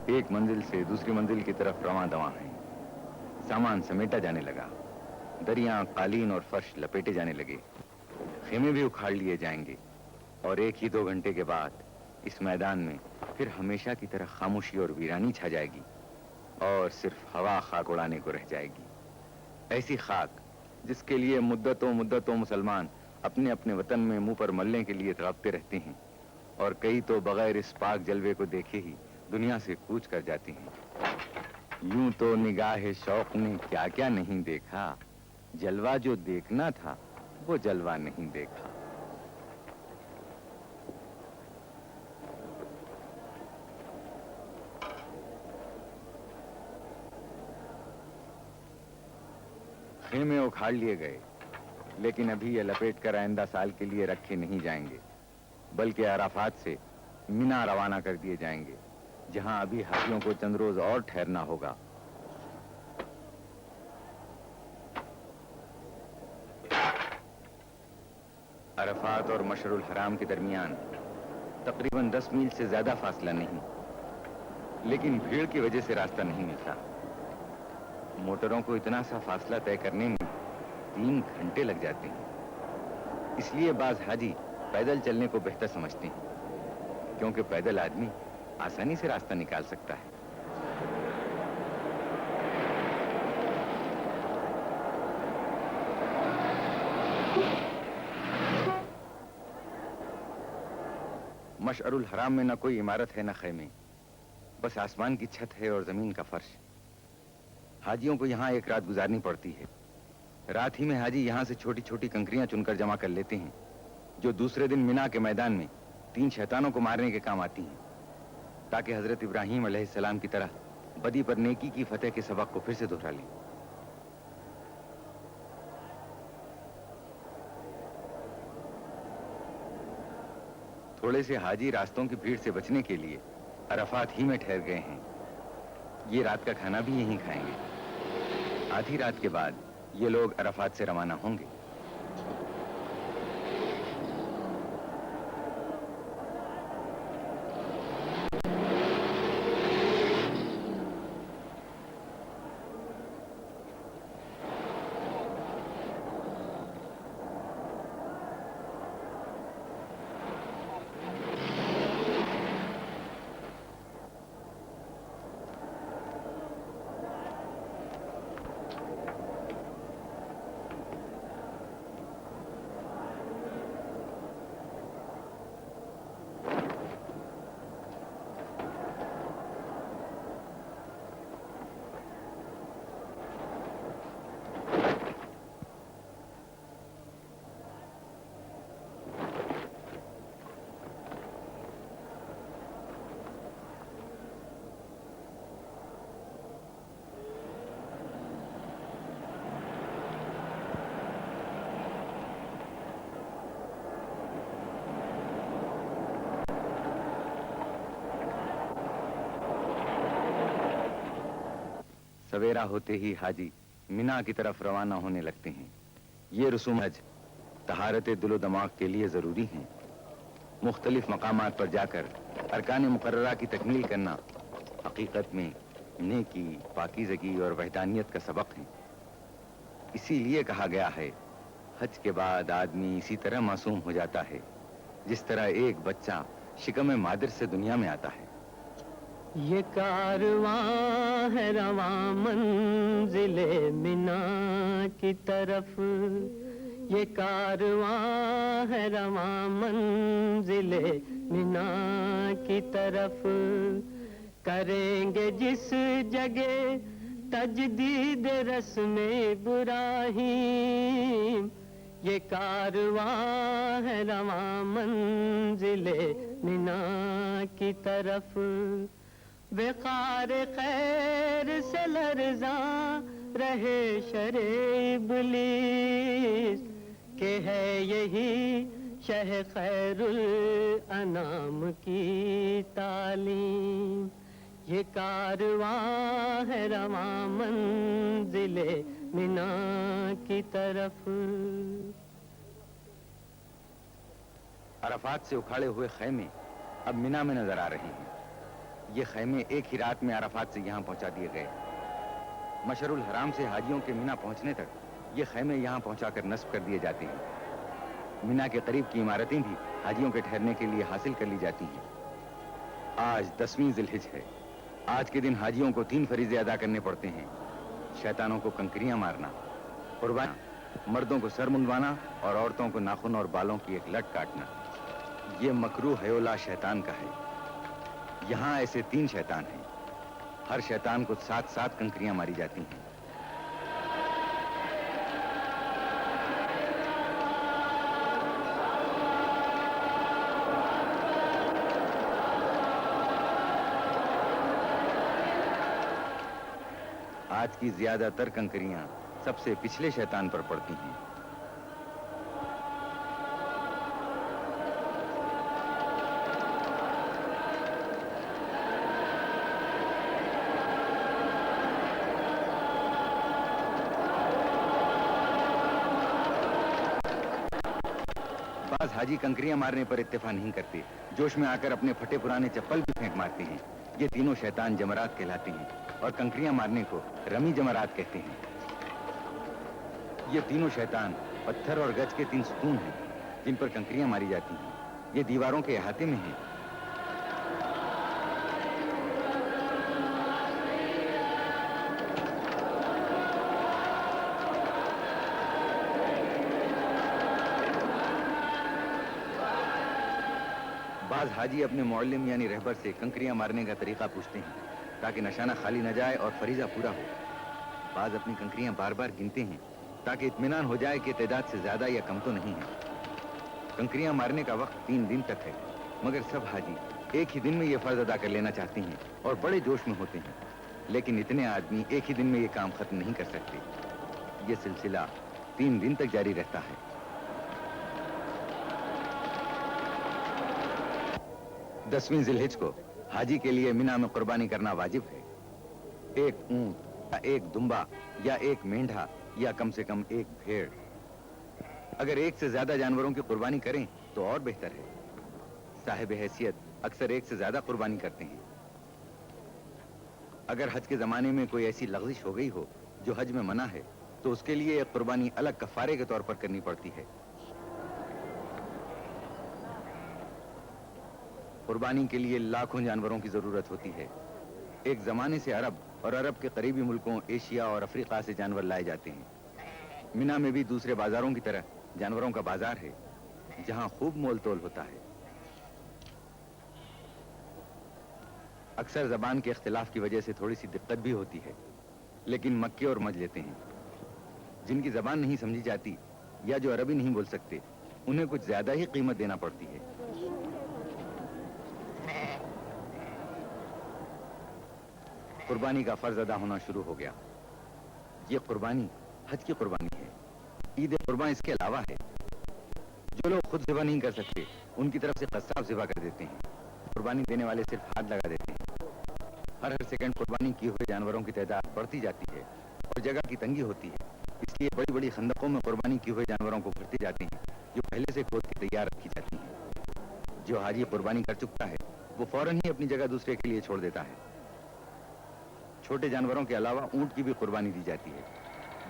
ایک منزل سے دوسری منزل کی طرف رواں دواں ہیں. سامان سمیٹا جانے لگا. دریاں، قالین اور فرش لپیٹے جانے لگے. خیمے بھی اکھاڑ لیے جائیں گے اور 1-2 گھنٹے کے بعد اس میدان میں پھر ہمیشہ کی طرح خاموشی اور ویرانی چھا جائے گی اور صرف ہوا خاک اڑانے کو رہ جائے گی. ایسی خاک جس کے لیے مدتوں مسلمان اپنے اپنے وطن میں منہ پر ملنے کے لیے تڑپتے رہتے ہیں اور کئی تو بغیر اس پاک جلوے کو دیکھے ہی دنیا سے کوچ کر جاتے ہیں. یوں تو نگاہ شوق نے کیا کیا نہیں دیکھا، جلوہ جو دیکھنا تھا وہ جلوہ نہیں دیکھا. خیمے اکھاڑ لیے گئے، لیکن ابھی یہ لپیٹ کر آئندہ سال کے لیے رکھے نہیں جائیں گے، بلکہ عرفات سے منا روانہ کر دیے جائیں گے، جہاں ابھی حاجیوں کو چند روز اور ٹھہرنا ہوگا. عرفات اور مشعر الحرام کے درمیان تقریباً 10 میل سے زیادہ فاصلہ نہیں، لیکن بھیڑ کی وجہ سے راستہ نہیں ملتا. موٹروں کو اتنا سا فاصلہ طے کرنے میں 3 گھنٹے لگ جاتے ہیں. اس لیے بعض حاجی پیدل چلنے کو بہتر سمجھتے ہیں، کیونکہ پیدل آدمی آسانی سے راستہ نکال سکتا ہے. مشعر الحرام میں نہ کوئی عمارت ہے نہ خیمے، بس آسمان کی چھت ہے اور زمین کا فرش. حاجیوں کو یہاں ایک رات گزارنی پڑتی ہے. رات ہی میں حاجی یہاں سے چھوٹی چھوٹی کنکریاں چن کر جمع کر لیتے ہیں، جو دوسرے دن مینا کے میدان میں 3 شیطانوں کو مارنے کے کام آتی ہیں، تاکہ حضرت ابراہیم علیہ السلام کی طرح بدی پر نیکی کی فتح کے سبق کو پھر سے دہرا لیں. تھوڑے سے حاجی راستوں کی بھیڑ سے بچنے کے لیے عرفات ہی میں ٹھہر گئے ہیں. یہ رات کا کھانا بھی یہیں کھائیں گے. آدھی رات کے بعد یہ لوگ عرفات سے روانہ ہوں گے. سویرا ہوتے ہی حاجی مینا کی طرف روانہ ہونے لگتے ہیں. یہ رسوم حج طہارت دل و دماغ کے لیے ضروری ہیں. مختلف مقامات پر جا کر ارکان مقررہ کی تکمیل کرنا حقیقت میں نیکی، پاکیزگی اور وحدانیت کا سبق ہے. اسی لیے کہا گیا ہے، حج کے بعد آدمی اسی طرح معصوم ہو جاتا ہے جس طرح ایک بچہ شکم مادر سے دنیا میں آتا ہے. یہ کارواں ہے رواں منزل مینا کی طرف، یہ کارواں ہے رواں منزل مینا کی طرف. کریں گے جس جگہ تجدید رسم ابراہیم، یہ کارواں ہے رواں منزل مینا کی طرف. وقار خیر سے لرزاں رہے شر ابلیس، کہ ہے یہی شہ خیر الانام کی تعلیم. یہ کارواں ہے رواں منزل مینا کی طرف. عرفات سے اکھاڑے ہوئے خیمے اب مینا میں نظر آ رہے ہیں. یہ خیمے ایک ہی رات میں عرفات سے یہاں پہنچا دیے گئے. مشعر الحرام سے حاجیوں کے مینا پہنچنے تک یہ خیمے یہاں پہنچا کر نصب کر دیے جاتے ہیں. مینا کے قریب کی عمارتیں بھی حاجیوں کے ٹھہرنے کے لیے حاصل کر لی جاتی ہیں. آج 10ویں ذی الحجہ ہے. آج کے دن حاجیوں کو 3 فریضے ادا کرنے پڑتے ہیں: شیطانوں کو کنکریاں مارنا، قربانی، مردوں کو سر منڈوانا اور عورتوں کو ناخن اور بالوں کی ایک لٹ کاٹنا. یہ مکروہ حیولہ شیطان کا ہے. یہاں ایسے 3 شیطان ہیں. ہر شیطان کو 7 کنکریاں ماری جاتی ہیں. آج کی زیادہ تر کنکریاں سب سے پچھلے شیطان پر پڑتی ہیں. بعض حاجی کنکریاں مارنے پر اتفاق نہیں کرتے. جوش میں آ کر اپنے پھٹے پرانے چپل بھی پھینک مارتے ہیں. یہ تینوں شیطان جمرات کہلاتے ہیں اور کنکریاں مارنے کو رمی جمرات کہتے ہیں. یہ تینوں شیطان پتھر اور گچ کے 3 ستون ہیں جن پر کنکریاں ماری جاتی ہیں. یہ دیواروں کے احاطے میں ہیں. بعض حاجی اپنے معلم یعنی رہبر سے کنکریاں مارنے کا طریقہ پوچھتے ہیں تاکہ نشانہ خالی نہ جائے اور فریضہ پورا ہو. بعض اپنی کنکریاں بار بار گنتے ہیں تاکہ اطمینان ہو جائے کہ تعداد سے زیادہ یا کم تو نہیں ہے. کنکریاں مارنے کا وقت 3 دن تک ہے، مگر سب حاجی ایک ہی دن میں یہ فرض ادا کر لینا چاہتے ہیں اور بڑے جوش میں ہوتے ہیں. لیکن اتنے آدمی ایک ہی دن میں یہ کام ختم نہیں کر سکتے. یہ سلسلہ 3 دن تک جاری رہتا ہے. 10ویں ذی الحجہ کو حاجی کے لیے مینا میں قربانی کرنا واجب ہے. 1 اونٹ یا 1 دمبا یا 1 مینڈھا یا کم سے کم 1 بھیڑ. اگر 1 سے زیادہ جانوروں کی قربانی کریں تو اور بہتر ہے. صاحب حیثیت اکثر 1 سے زیادہ قربانی کرتے ہیں. اگر حج کے زمانے میں کوئی ایسی لغزش ہو گئی ہو جو حج میں منع ہے تو اس کے لیے ایک قربانی الگ کفارے کے طور پر کرنی پڑتی ہے. قربانی کے لیے لاکھوں جانوروں کی ضرورت ہوتی ہے. ایک زمانے سے عرب اور عرب کے قریبی ملکوں ایشیا اور افریقہ سے جانور لائے جاتے ہیں. مینا میں بھی دوسرے بازاروں کی طرح جانوروں کا بازار ہے جہاں خوب مول تول ہوتا ہے. اکثر زبان کے اختلاف کی وجہ سے تھوڑی سی دقت بھی ہوتی ہے، لیکن مکے اور مج لیتے ہیں. جن کی زبان نہیں سمجھی جاتی یا جو عربی نہیں بول سکتے انہیں کچھ زیادہ ہی قیمت دینا پڑتی ہے. قربانی کا فرض ادا ہونا شروع ہو گیا. یہ قربانی حج کی قربانی ہے. عید قربان اس کے علاوہ ہے. جو لوگ خود ذبح نہیں کر سکتے ان کی طرف سے قصاب ذبح کر دیتے ہیں. قربانی دینے والے صرف ہاتھ لگا دیتے ہیں. ہر سیکنڈ قربانی کیے ہوئے جانوروں کی تعداد بڑھتی جاتی ہے اور جگہ کی تنگی ہوتی ہے. اس لیے بڑی بڑی خندقوں میں قربانی کیے ہوئے جانوروں کو بھرتے جاتے ہیں جو پہلے سے کھود کے تیار رکھی جاتی ہیں. جو حاجی قربانی کر چکا ہے وہ فوراً ہی اپنی جگہ دوسرے کے لیے چھوڑ دیتا ہے. چھوٹے جانوروں کے علاوہ اونٹ کی بھی قربانی دی جاتی ہے.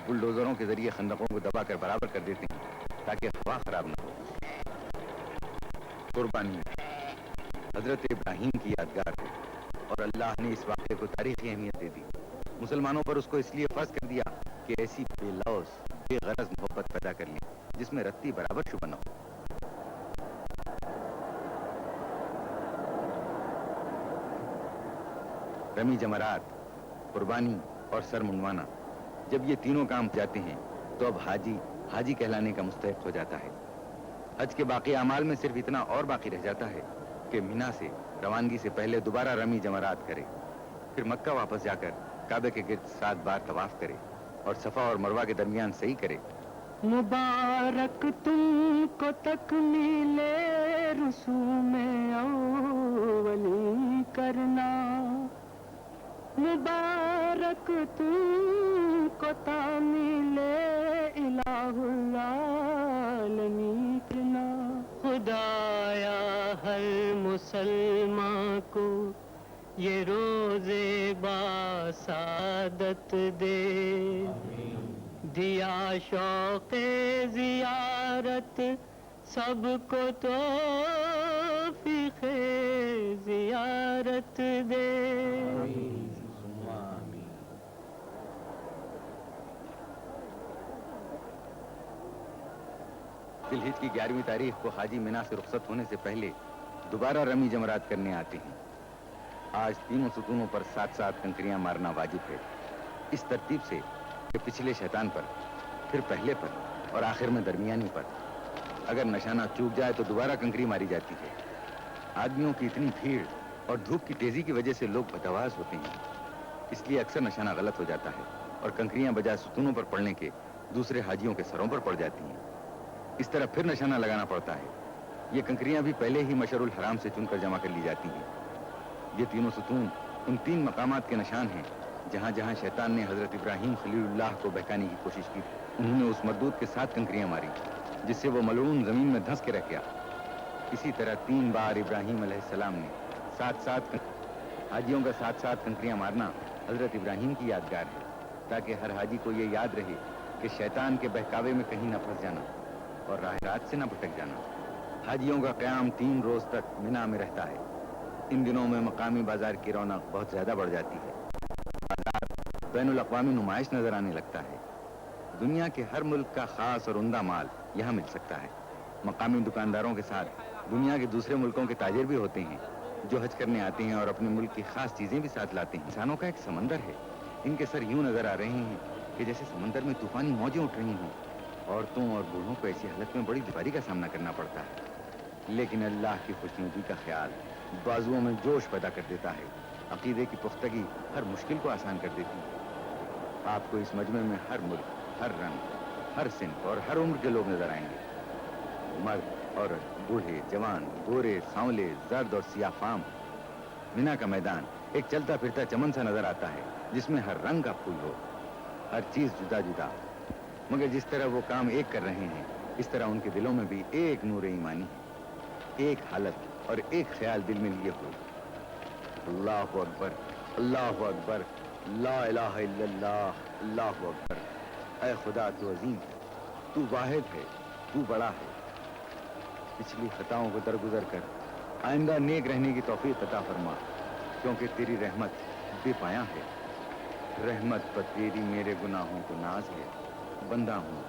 بلڈوزروں کے ذریعے خندقوں کو دبا کر برابر کر دیتے ہیں تاکہ ہوا خراب نہ ہو. قربانی حضرت ابراہیم کی یادگار ہے اور اللہ نے اس واقعے کو تاریخی اہمیت دے دی. مسلمانوں پر اس کو اس لیے فرض کر دیا کہ ایسی بے لوث بے غرض محبت پیدا کر لیں جس میں رتی برابر شبہ نہ ہو. رمی جمرات، قربانی اور سر منڈوانا، جب یہ تینوں کام جاتے ہیں تو اب حاجی کہلانے کا مستحق ہو جاتا ہے. حج کے باقی اعمال میں صرف اتنا اور باقی رہ جاتا ہے کہ مینا سے روانگی سے پہلے دوبارہ رمی جمرات کرے، پھر مکہ واپس جا کر کعبے کے گرد 7 بار طواف کرے اور صفا اور مروہ کے درمیان صحیح کرے. مبارک تم کو تکمیل رسوم اولی کرنا، مبارک تم کو تعمیل الہ العالمین کرنا. خدایا ہر مسلمان کو یہ روزے باسعادت دے دیا شوق زیارت سب کو توفیق زیارت دے. ذی الحج کی 11ویں تاریخ کو حاجی منا سے رخصت ہونے سے پہلے دوبارہ رمی جمرات کرنے آتے ہیں. آج تینوں ستونوں پر 7 کنکریاں مارنا واجب ہے، اس ترتیب سے کہ پچھلے شیطان پر، پھر پہلے پر اور آخر میں درمیانی پر. اگر نشانہ چوک جائے تو دوبارہ کنکری ماری جاتی ہے. آدمیوں کی اتنی بھیڑ اور دھوپ کی تیزی کی وجہ سے لوگ بتواز ہوتے ہیں، اس لیے اکثر نشانہ غلط ہو جاتا ہے اور کنکریاں بجائے ستونوں پر پڑنے کے دوسرے حاجیوں کے سروں پر پڑ جاتی ہیں. اس طرح پھر نشانہ لگانا پڑتا ہے. یہ کنکریاں بھی پہلے ہی مشعر الحرام سے چن کر جمع کر لی جاتی ہیں. یہ تینوں ستون ان 3 مقامات کے نشان ہیں جہاں جہاں شیطان نے حضرت ابراہیم خلیل اللہ کو بہکانے کی کوشش کی. انہوں نے اس مردود کے 7 کنکریاں ماری جس سے وہ ملعون زمین میں دھنس کے رہ گیا. اسی طرح 3 بار ابراہیم علیہ السلام نے 7 حاجیوں کا 7 کنکریاں مارنا حضرت ابراہیم کی یادگار ہے، تاکہ ہر حاجی کو یہ یاد رہے کہ شیطان کے بہکاوے میں کہیں نہ پھنس جانا اور راہ رات سے نہ بھٹک جانا. حاجیوں کا قیام 3 روز تک منا میں رہتا ہے. ان دنوں میں مقامی بازار کی رونق بہت زیادہ بڑھ جاتی ہے. بازار بین الاقوامی نمائش نظر آنے لگتا ہے. دنیا کے ہر ملک کا خاص اور عمدہ مال یہاں مل سکتا ہے. مقامی دکانداروں کے ساتھ دنیا کے دوسرے ملکوں کے تاجر بھی ہوتے ہیں جو حج کرنے آتے ہیں اور اپنے ملک کی خاص چیزیں بھی ساتھ لاتے ہیں. انسانوں کا ایک سمندر ہے. ان کے سر یوں نظر آ رہے ہیں کہ جیسے سمندر میں طوفانی موجیں اٹھ رہی ہوں. عورتوں اور بوڑھوں کو ایسی حالت میں بڑی دشواری کا سامنا کرنا پڑتا ہے، لیکن اللہ کی خوشنودی کا خیال بازوؤں میں جوش پیدا کر دیتا ہے. عقیدے کی پختگی ہر مشکل کو آسان کر دیتی ہے. آپ کو اس مجمع میں ہر ملک، ہر رنگ، ہر صنف اور ہر عمر کے لوگ نظر آئیں گے. مرد، عورت، بوڑھے، جوان، گورے، سانولے، زرد اور سیاہ فام. منا کا میدان ایک چلتا پھرتا چمن سا نظر آتا ہے جس میں ہر رنگ کا پھول ہو، ہر چیز جدا جدا. مگر جس طرح وہ کام ایک کر رہے ہیں اس طرح ان کے دلوں میں بھی ایک نور ایمانی ہے، ایک حالت اور ایک خیال دل میں لیے ہوئے. اللہ اکبر، اللہ اکبر، لا الہ الا اللہ، اللہ اکبر. اے خدا تو عظیم ہے، تو واحد ہے، تو بڑا ہے. پچھلی خطاؤں کو درگزر کر آئندہ نیک رہنے کی توفیق عطا فرما، کیونکہ تیری رحمت بے پایاں ہے. رحمت پر تیری میرے گناہوں کو ناز ہے. بندہ ہوں،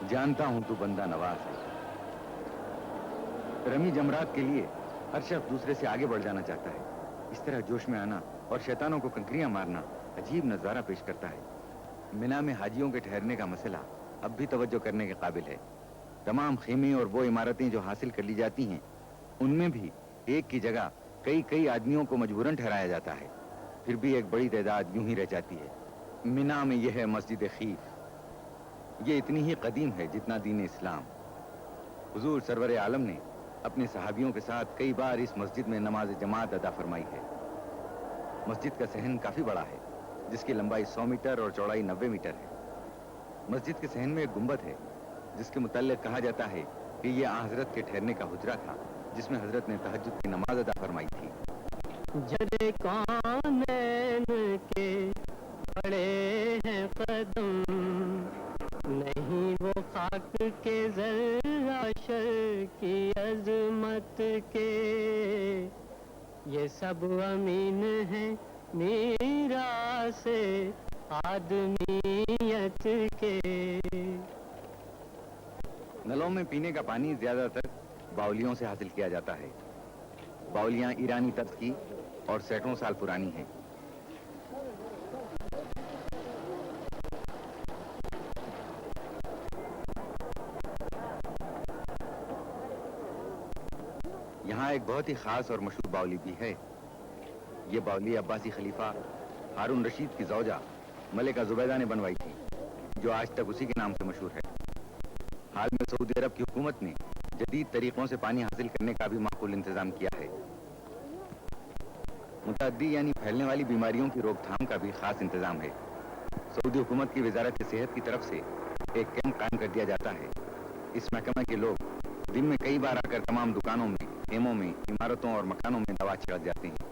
جانتا ہوں تو بندہ نواز ہے. رمی جمرات کے لیے ہر شخص دوسرے سے آگے بڑھ جانا چاہتا ہے. اس طرح جوش میں آنا اور شیطانوں کو کنکریاں مارنا عجیب نظارہ پیش کرتا ہے. منا میں حاجیوں کے ٹھہرنے کا مسئلہ اب بھی توجہ کرنے کے قابل ہے. تمام خیمے اور وہ عمارتیں جو حاصل کر لی جاتی ہیں ان میں بھی ایک کی جگہ کئی آدمیوں کو مجبوراً ٹھہرایا جاتا ہے. پھر بھی ایک بڑی تعداد یوں ہی رہ جاتی ہے. منا میں یہ ہے مسجد خیف. یہ اتنی ہی قدیم ہے جتنا دین اسلام. حضور سرور عالم نے اپنے صحابیوں کے ساتھ کئی بار اس مسجد میں نماز جماعت ادا فرمائی ہے. مسجد کا صحن کافی بڑا ہے جس کی لمبائی 100 میٹر اور چوڑائی 90 میٹر ہے. مسجد کے صحن میں ایک گنبد ہے جس کے متعلق کہا جاتا ہے کہ یہ حضرت کے ٹھہرنے کا حجرہ تھا جس میں حضرت نے تہجد کی نماز ادا فرمائی تھی. جرے کونین کے بڑے ہیں قدم، نہیں وہ خاک کے ذرہ شر کی عظمت کے. یہ سب امین ہیں میراث آدمیت کے. نلوں میں پینے کا پانی زیادہ تر باولیوں سے حاصل کیا جاتا ہے. باولیاں ایرانی طرز کی اور سینکڑوں سال پرانی ہیں. یہاں ایک بہت ہی خاص اور مشہور باولی بھی ہے. یہ باولی عباسی خلیفہ ہارون رشید کی زوجہ ملکہ زبیدہ نے بنوائی تھی جو آج تک اسی کے نام سے مشہور ہے. حال میں سعودی عرب کی حکومت نے جدید طریقوں سے پانی حاصل کرنے کا بھی معقول انتظام کیا ہے. متعدی یعنی پھیلنے والی بیماریوں کی روک تھام کا بھی خاص انتظام ہے. سعودی حکومت کی وزارت صحت کی طرف سے ایک کیمپ قائم کر دیا جاتا ہے. اس محکمہ کے لوگ دن میں کئی بار آ کر تمام دکانوں میں، خیموں میں، عمارتوں اور مکانوں میں دوا چھڑک جاتے ہیں.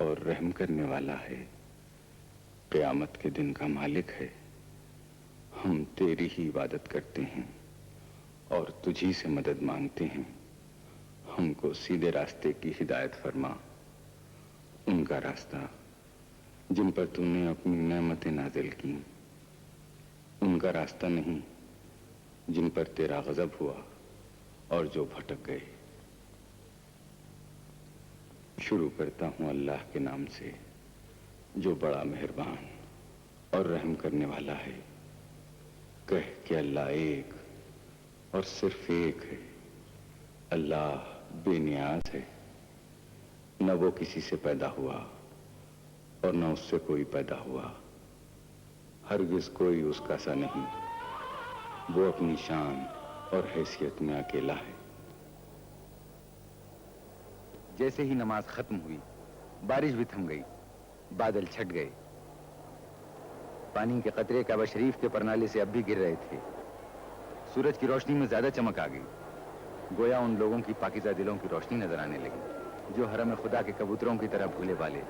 اور رحم کرنے والا ہے، قیامت کے دن کا مالک ہے۔ ہم تیری ہی عبادت کرتے ہیں اور تجھی سے مدد مانگتے ہیں۔ ہم کو سیدھے راستے کی ہدایت فرما، ان کا راستہ جن پر تو نے اپنی نعمتیں نازل کی، ان کا راستہ نہیں جن پر تیرا غضب ہوا اور جو بھٹک گئے۔ شروع کرتا ہوں اللہ کے نام سے جو بڑا مہربان اور رحم کرنے والا ہے۔ کہہ کہ اللہ ایک اور صرف ایک ہے۔ اللہ بے نیاز ہے، نہ وہ کسی سے پیدا ہوا اور نہ اس سے کوئی پیدا ہوا، ہرگز کوئی اس کا سا نہیں۔ وہ اپنی شان اور حیثیت میں اکیلا ہے۔ جیسے ہی نماز ختم ہوئی بارش بھی تھم گئی، بادل چھٹ گئے، پانی کے قطرے کعبہ شریف کے پرنالے سے اب بھی گر رہے تھے۔ سورج کی روشنی میں زیادہ چمک آ گئی، گویا ان لوگوں کی پاکیزہ دلوں کی روشنی نظر آنے لگی جو حرم خدا کے کبوتروں کی طرح بھولے بالے،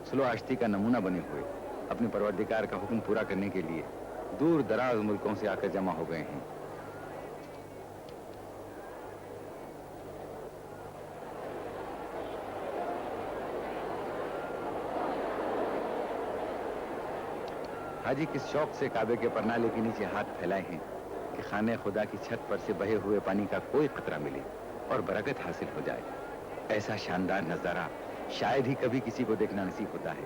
سلو آشتی کا نمونہ بنے ہوئے اپنے پروردگار کا حکم پورا کرنے کے لیے دور دراز ملکوں سے آ کر جمع ہو گئے ہیں۔ حاجی کس شوق سے کعبے کے پرنالے کے نیچے ہاتھ پھیلائے ہیں کہ خانہ خدا کی چھت پر سے بہے ہوئے پانی کا کوئی قطرہ ملے اور برکت حاصل ہو جائے۔ ایسا شاندار نظارہ شاید ہی کبھی کسی کو دیکھنا نصیب ہوتا ہے۔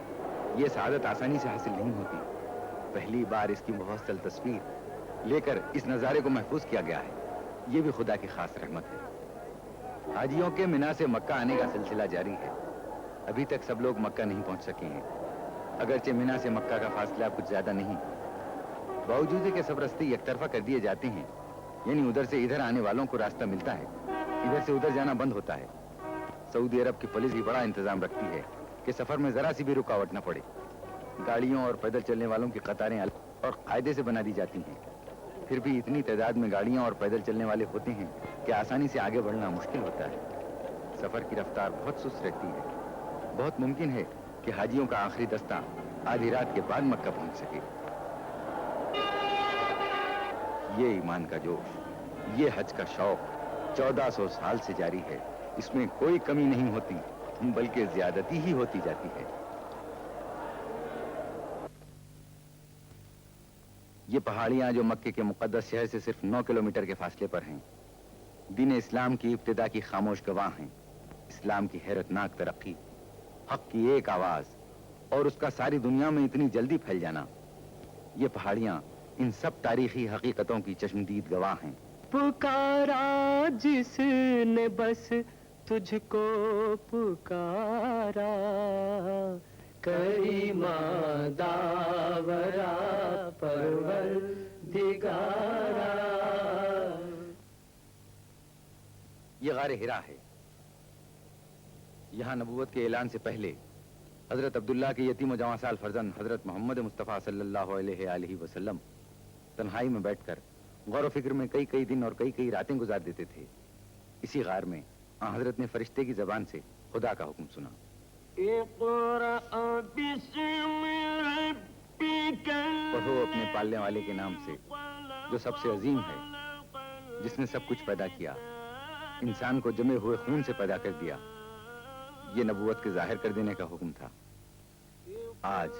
یہ سعادت آسانی سے حاصل نہیں ہوتی۔ پہلی بار اس کی مفصل تصویر لے کر اس نظارے کو محفوظ کیا گیا ہے۔ یہ بھی خدا کی خاص رحمت ہے۔ حاجیوں کے منا سے مکہ آنے کا سلسلہ جاری ہے۔ ابھی تک سب لوگ مکہ نہیں پہنچ سکے ہیں، اگرچہ منا سے مکہ کا فاصلہ کچھ زیادہ نہیں، باوجود کہ سب راستے یک طرفہ کر دیے جاتے ہیں، یعنی ادھر سے ادھر آنے والوں کو راستہ ملتا ہے، ادھر سے ادھر جانا بند ہوتا ہے۔ سعودی عرب کی پولیس بھی بڑا انتظام رکھتی ہے کہ سفر میں ذرا سی بھی رکاوٹ نہ پڑے۔ گاڑیوں اور پیدل چلنے والوں کی قطاریں الگ اور قاعدے سے بنا دی جاتی ہیں، پھر بھی اتنی تعداد میں گاڑیاں اور پیدل چلنے والے ہوتے ہیں کہ آسانی سے آگے بڑھنا مشکل ہوتا ہے۔ سفر کی رفتار بہت سست رہتی ہے۔ بہت ممکن ہے کہ حاجیوں کا آخری دستہ آدھی رات کے بعد مکہ پہنچ سکے۔ یہ ایمان کا جوش، یہ حج کا شوق 1400 سال سے جاری ہے۔ اس میں کوئی کمی نہیں ہوتی بلکہ زیادتی ہی ہوتی جاتی ہے۔ یہ پہاڑیاں جو مکے کے مقدس شہر سے صرف 9 کلومیٹر کے فاصلے پر ہیں، دین اسلام کی ابتدا کی خاموش گواہ ہیں۔ اسلام کی حیرت ناک ترقی، حق کی ایک آواز اور اس کا ساری دنیا میں اتنی جلدی پھیل جانا، یہ پہاڑیاں ان سب تاریخی حقیقتوں کی چشمدید گواہ ہیں۔ پکارا جس نے بس تجھ کو پکارا، کریما داورا پروردگارا۔ یہ غار ہرا ہے۔ یہاں نبوت کے اعلان سے پہلے حضرت عبداللہ کے یتیم و جواں سال فرزند حضرت محمد مصطفیٰ صلی اللہ علیہ وآلہ وسلم تنہائی میں بیٹھ کر غور و فکر میں کئی دن اور کئی راتیں گزار دیتے تھے۔ اسی غار میں حضرت نے فرشتے کی زبان سے خدا کا حکم سنا، اقرأ بسم ربک پڑھو اپنے پالنے والے کے نام سے جو سب سے عظیم ہے، جس نے سب کچھ پیدا کیا، انسان کو جمے ہوئے خون سے پیدا کر دیا۔ یہ نبوت کے ظاہر کر دینے کا حکم تھا۔ آج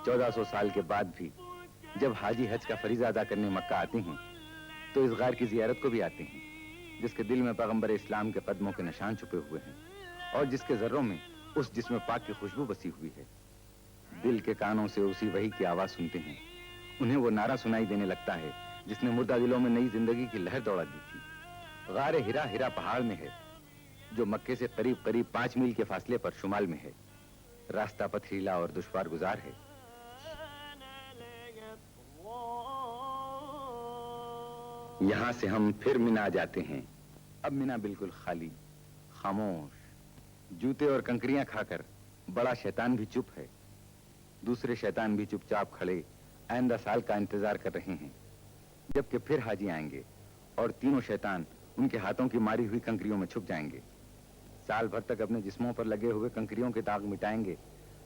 1400 سال کے بعد بھی جب حاجی حج کا فریضہ ادا کرنے مکہ آتے ہیں تو اس غار کی زیارت کو بھی آتے ہیں جس کے دل میں پیغمبر اسلام کے قدموں کے نشان چھپے ہوئے ہیں اور جس کے ذروں میں اس جسم پاک کی خوشبو بسی ہوئی ہے۔ دل کے کانوں سے اسی وحی کی آواز سنتے ہیں، انہیں وہ نعرہ سنائی دینے لگتا ہے جس نے مردہ دلوں میں نئی زندگی کی لہر دوڑا دی تھی۔ غار ہرا پہاڑ میں ہے جو مکے سے قریب 5 میل کے فاصلے پر شمال میں ہے۔ راستہ پتھریلا اور دشوار گزار ہے۔ یہاں سے ہم پھر منا جاتے ہیں۔ اب منا بالکل خالی، خاموش، جوتے اور کنکریاں کھا کر بڑا شیطان بھی چپ ہے۔ دوسرے شیطان بھی چپ چاپ کھڑے آئندہ سال کا انتظار کر رہے ہیں جبکہ پھر حاجی آئیں گے اور تینوں شیطان ان کے ہاتھوں کی ماری ہوئی کنکریوں میں چھپ جائیں گے۔ سال بھر تک اپنے جسموں پر لگے ہوئے کنکریوں کے داغ مٹائیں گے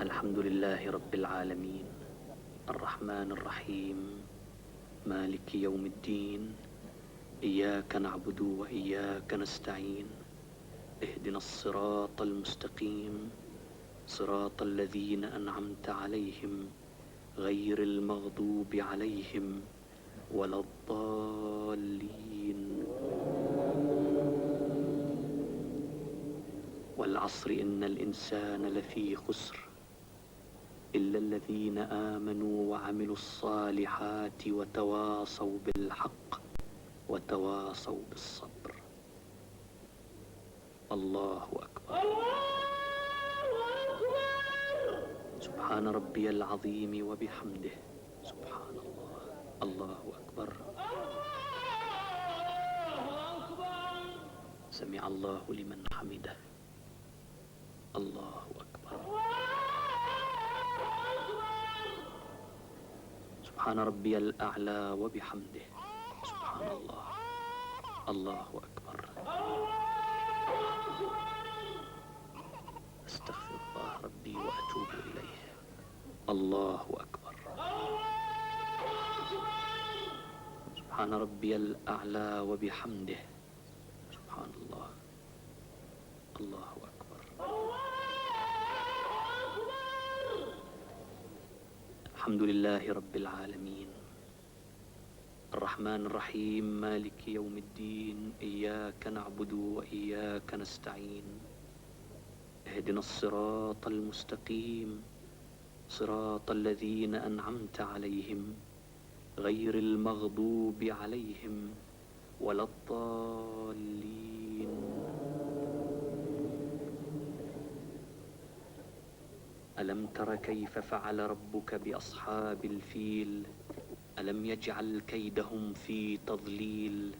الحمد لله رب العالمين الرحمن الرحيم مالك يوم الدين إياك نعبد وإياك نستعين اهدنا الصراط المستقيم صراط الذين أنعمت عليهم غير المغضوب عليهم ولا الضالين والعصر إن الإنسان لفي خسر إلا الذين آمنوا وعملوا الصالحات وتواصوا بالحق وتواصوا بالصبر. الله أكبر. سبحان ربي العظيم وبحمده. سبحان الله. الله أكبر. سمع الله لمن حمده. الله أكبر. سبحان ربي الأعلى وبحمده. سبحان الله. الله أكبر. أستغفر الله ربي وأتوب إليه. الله أكبر. سبحان ربي الأعلى وبحمده. سبحان الله. الله أكبر. الحمد لله رب العالمين الرحمن الرحيم مالك يوم الدين إياك نعبد وإياك نستعين اهدنا الصراط المستقيم صراط الذين أنعمت عليهم غير المغضوب عليهم ولا الضالين. ألم تر كيف فعل ربك بأصحاب الفيل ألم يجعل كيدهم في تضليل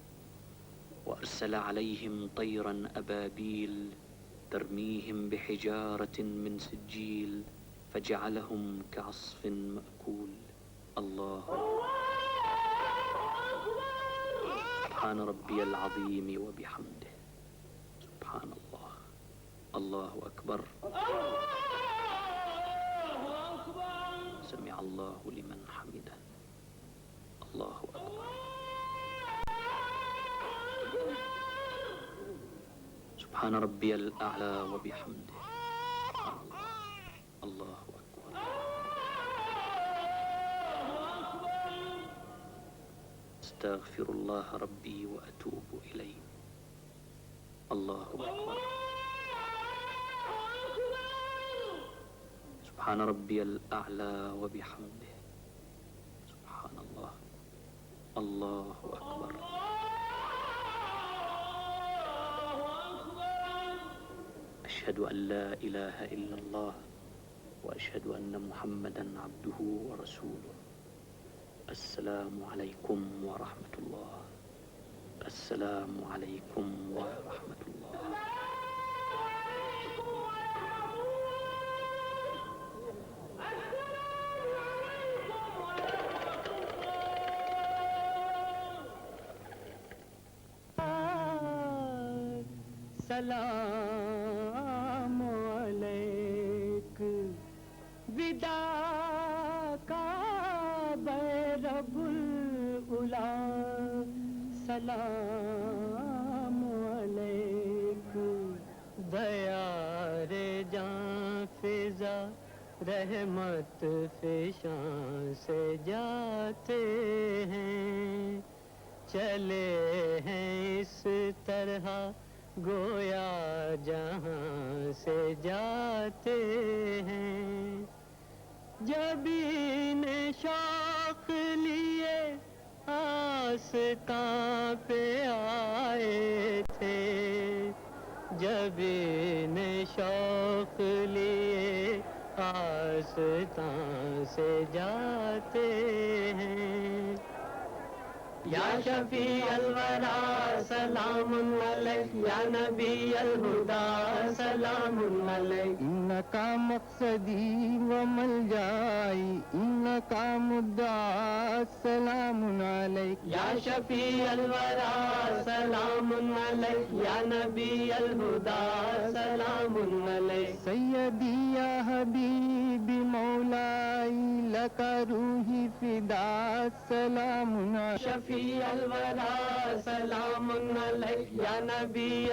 وأرسل عليهم طيرا أبابيل ترميهم بحجارة من سجيل فجعلهم كعصف مأكول. الله سبحان ربي العظيم وبحمده. سبحان الله. الله أكبر. سمع الله لمن حمده. الله أكبر. سبحان ربي الأعلى وبحمده. سبحان الله. الله أكبر. استغفر الله ربي وأتوب إليه. الله أكبر. سبحان ربي الأعلى وبحمده. سبحان الله. الله أكبر. أشهد أن لا إله إلا الله وأشهد أن محمدا عبده ورسوله. السلام عليكم ورحمة الله. السلام عليكم ورحمة الله. سلام علیک ودا کا رب العلا. سلام علیک دیار جاں فضا رحمت فشاں سے جاتے ہیں چلے ہیں اس طرح گویا جہاں سے جاتے ہیں. جبین شوق لیے آستاں پہ آئے تھے. جبین شوق لیے آستاں سے جاتے ہیں. یا شفیع الورا سلام علیک، یا نبی الہدا سلام علیک، انکا مقصدی و ملجائی انکا مدعا سلام علیک، یا شفیع الورا سلام علیک، یا نبی الہدا سلام علیک، سیدی یا حبیبی مولائی لکا روحی فدا سلام علیک، شفیع الورا سلام علیک، یا نبی